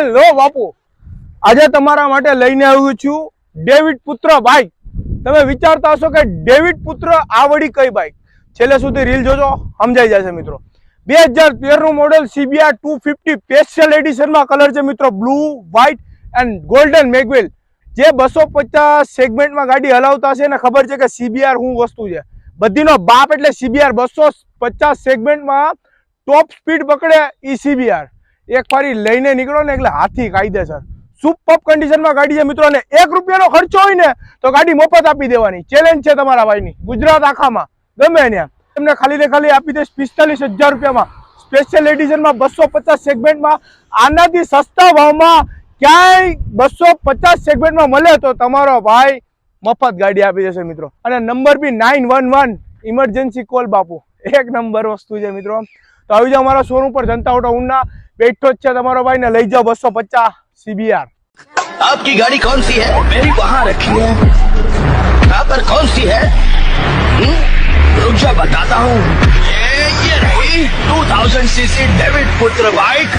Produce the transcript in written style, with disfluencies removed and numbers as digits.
Hello બાપુ, આજે તમારા માટે લઈને આવ્યું છું ડેવિડ પુત્ર બાઇક. તમે વિચારતા હશો કે ડેવિડ પુત્ર આ વળી કઈ બાઇક? છેલ્લે સુધી રીલ જોજો, સમજાઈ જશે મિત્રો. 2013 નું મોડેલ CBR 250 સ્પેશિયલ એડિશનમાં કલર છે મિત્રો, બ્લુ, વ્હાઇટ એન્ડ ગોલ્ડન મેગવેલ. જે 250 સેગમેન્ટમાં ગાડી હલાવતા છે ને ખબર છે કે CBR શું વસ્તુ છે. બધીનો બાપ એટલે CBR. 250 સેગમેન્ટમાં ટોપ સ્પીડ પકડે એ CBR. એક ફારી લઈને નીકળો ને એટલે હાથી કાયદેસર સુપર કન્ડિશનમાં ગાડી છે મિત્રો. અને 1 રૂપિયાનો ખર્ચો હોય ને તો ગાડી મફત આપી દેવાની ચેલેન્જ છે તમારા ભાઈની. ગુજરાત આખામાં ગમે ત્યાં તમને ખાલી ને ખાલી આપી દઈશ 45,000 રૂપિયામાં સ્પેશિયલ એડિશનમાં 250 સેગમેન્ટમાં. આનાથી સસ્તા ભાવમાં ક્યાંય 250 સેગમેન્ટમાં મળે તો તમારો ભાઈ મફત ગાડી આપી દેશે મિત્રો. અને નંબર બી 911 ઇમરજન્સી કોલ બાપુ. એક નંબર વસ્તુ છે મિત્રો. તો આવી જાઓ અમારા શોરૂમ પર, જનતા ઓટો ઉના. બેઠો જ છે તમારો ભાઈ ને લઈ જાઓ 250 CBR. आपकी गाड़ी कौन सी है? मेरी वहाँ रखी है. यहाँ पर कौन सी है? रुक जा बताता हूँ. ये रही 2000 cc डेविड पुत्र बाइक.